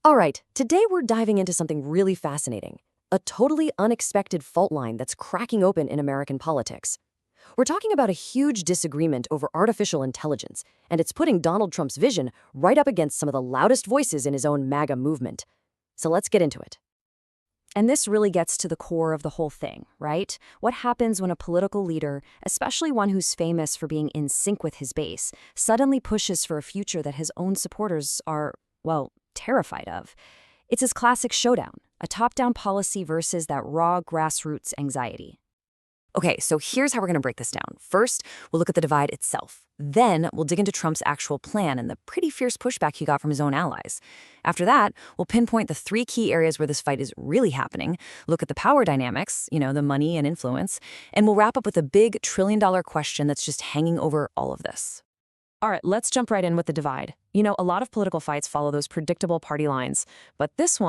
All right, today we're diving into something really fascinating, a totally unexpected fault line that's cracking open in American politics. We're talking about a huge disagreement over artificial intelligence, and it's putting Donald Trump's vision right up against some of the loudest voices in his own MAGA movement. So let's get into it. And this really gets to the core of the whole thing, right? What happens when a political leader, especially one who's famous for being in sync with his base, suddenly pushes for a future that his own supporters are, well, terrified of? It's his classic showdown, a top-down policy versus that raw grassroots anxiety. Okay, so here's how we're going to break this down. First, we'll look at the divide itself. Then, we'll dig into Trump's actual plan and the pretty fierce pushback he got from his own allies. After that, we'll pinpoint the three key areas where this fight is really happening, look at the power dynamics, the money and influence, and we'll wrap up with a big trillion-dollar question that's just hanging over all of this. All right, let's jump right in with the divide. A lot of political fights follow those predictable party lines, but this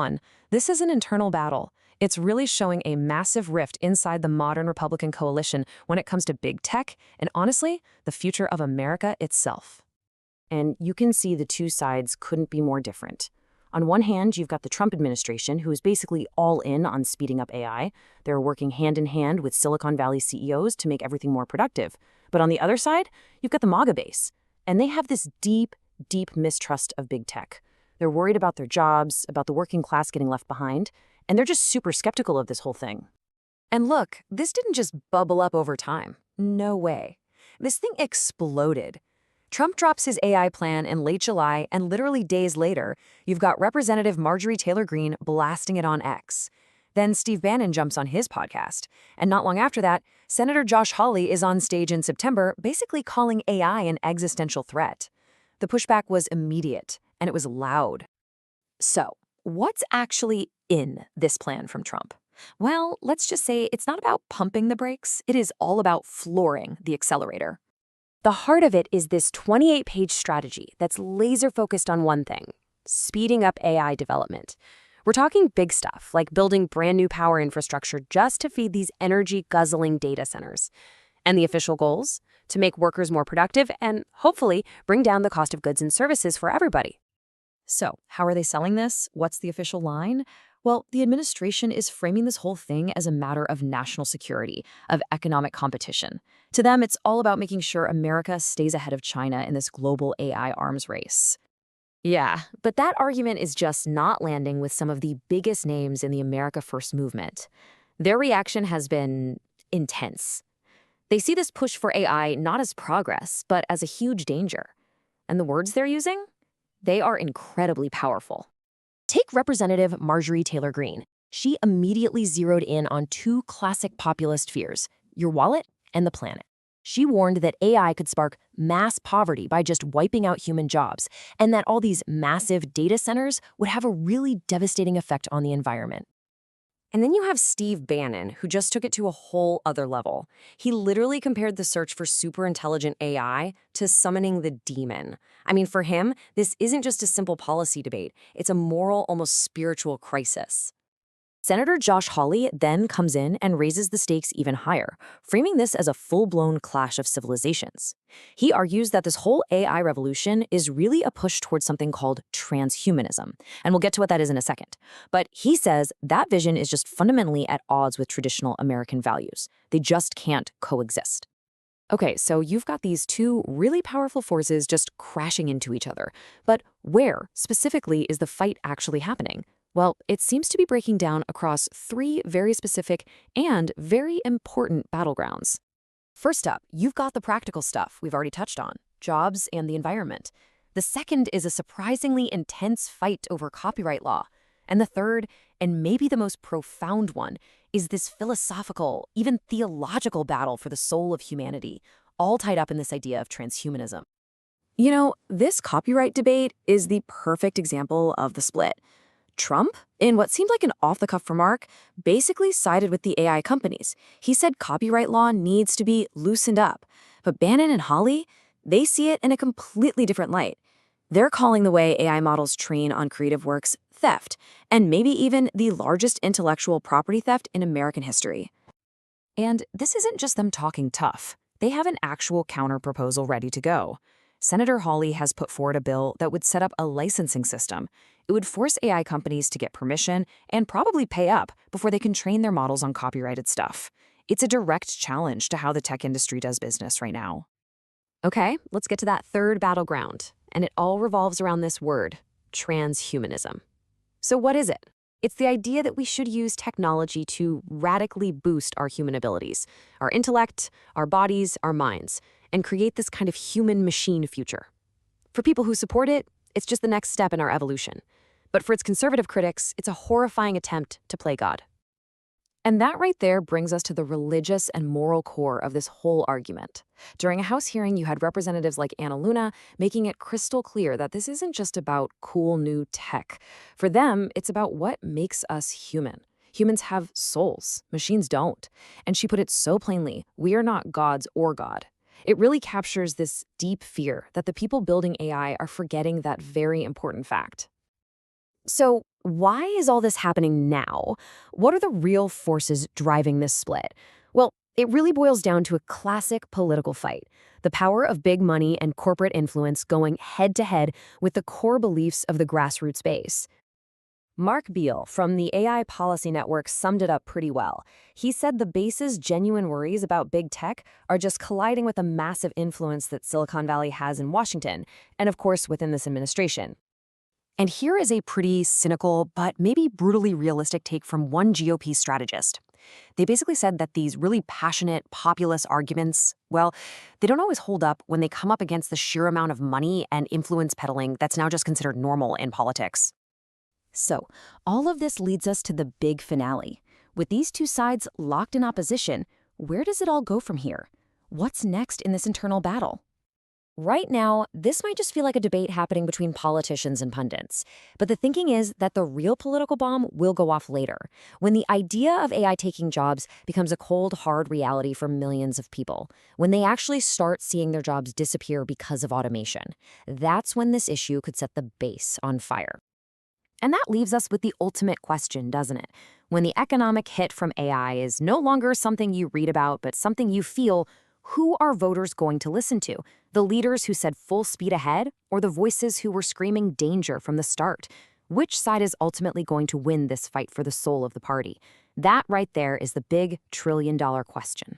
is an internal battle. It's really showing a massive rift inside the modern Republican coalition when it comes to big tech and, honestly, the future of America itself. And you can see the two sides couldn't be more different. On one hand, you've got the Trump administration, who is basically all in on speeding up AI. They're working hand in hand with Silicon Valley CEOs to make everything more productive. But on the other side, you've got the MAGA base. And they have this deep, deep mistrust of big tech. They're worried about their jobs, about the working class getting left behind, and they're just super skeptical of this whole thing. And look, this didn't just bubble up over time. No way. This thing exploded. Trump drops his AI plan in late July, and literally days later, you've got Representative Marjorie Taylor Greene blasting it on X. Then Steve Bannon jumps on his podcast. And not long after that, Senator Josh Hawley is on stage in September, basically calling AI an existential threat. The pushback was immediate, and it was loud. So, what's actually in this plan from Trump? Well, let's just say it's not about pumping the brakes. It is all about flooring the accelerator. The heart of it is this 28-page strategy that's laser-focused on one thing: speeding up AI development. We're talking big stuff, like building brand new power infrastructure just to feed these energy-guzzling data centers. And the official goals? To make workers more productive and, hopefully, bring down the cost of goods and services for everybody. So, how are they selling this? What's the official line? Well, the administration is framing this whole thing as a matter of national security, of economic competition. To them, it's all about making sure America stays ahead of China in this global AI arms race. Yeah, but that argument is just not landing with some of the biggest names in the America First movement. Their reaction has been intense. They see this push for AI not as progress, but as a huge danger. And the words they're using? They are incredibly powerful. Take Representative Marjorie Taylor Greene. She immediately zeroed in on two classic populist fears: your wallet and the planet. She warned that AI could spark mass poverty by just wiping out human jobs, and that all these massive data centers would have a really devastating effect on the environment. And then you have Steve Bannon, who just took it to a whole other level. He literally compared the search for superintelligent AI to summoning the demon. I mean, for him, this isn't just a simple policy debate. It's a moral, almost spiritual crisis. Senator Josh Hawley then comes in and raises the stakes even higher, framing this as a full-blown clash of civilizations. He argues that this whole AI revolution is really a push towards something called transhumanism, and we'll get to what that is in a second. But he says that vision is just fundamentally at odds with traditional American values. They just can't coexist. Okay, so you've got these two really powerful forces just crashing into each other. But where, specifically, is the fight actually happening? Well, it seems to be breaking down across three very specific and very important battlegrounds. First up, you've got the practical stuff we've already touched on: jobs and the environment. The second is a surprisingly intense fight over copyright law. And the third, and maybe the most profound one, is this philosophical, even theological battle for the soul of humanity, all tied up in this idea of transhumanism. This copyright debate is the perfect example of the split. Trump, in what seemed like an off-the-cuff remark, basically sided with the AI companies. He said copyright law needs to be loosened up. But Bannon and Hawley, they see it in a completely different light. They're calling the way AI models train on creative works theft, and maybe even the largest intellectual property theft in American history. And this isn't just them talking tough. They have an actual counter-proposal ready to go. Senator Hawley has put forward a bill that would set up a licensing system. It would force AI companies to get permission and probably pay up before they can train their models on copyrighted stuff. It's a direct challenge to how the tech industry does business right now. Okay, let's get to that third battleground, and it all revolves around this word, transhumanism. So what is it? It's the idea that we should use technology to radically boost our human abilities, our intellect, our bodies, our minds, and create this kind of human-machine future. For people who support it, it's just the next step in our evolution. But for its conservative critics, it's a horrifying attempt to play God. And that right there brings us to the religious and moral core of this whole argument. During a House hearing, you had representatives like Anna Luna making it crystal clear that this isn't just about cool new tech. For them, it's about what makes us human. Humans have souls, machines don't. And she put it so plainly, we are not gods or God. It really captures this deep fear that the people building AI are forgetting that very important fact. So, why is all this happening now? What are the real forces driving this split? Well, it really boils down to a classic political fight. The power of big money and corporate influence going head-to-head with the core beliefs of the grassroots base. Mark Beal from the AI Policy Network summed it up pretty well. He said the base's genuine worries about big tech are just colliding with the massive influence that Silicon Valley has in Washington, and of course within this administration. And here is a pretty cynical, but maybe brutally realistic take from one GOP strategist. They basically said that these really passionate, populist arguments, well, they don't always hold up when they come up against the sheer amount of money and influence peddling that's now just considered normal in politics. So, all of this leads us to the big finale. With these two sides locked in opposition, where does it all go from here? What's next in this internal battle? Right now, this might just feel like a debate happening between politicians and pundits. But the thinking is that the real political bomb will go off later, when the idea of AI taking jobs becomes a cold, hard reality for millions of people, when they actually start seeing their jobs disappear because of automation. That's when this issue could set the base on fire. And that leaves us with the ultimate question, doesn't it? When the economic hit from AI is no longer something you read about, but something you feel, who are voters going to listen to? The leaders who said full speed ahead, or the voices who were screaming danger from the start? Which side is ultimately going to win this fight for the soul of the party? That right there is the big trillion-dollar question.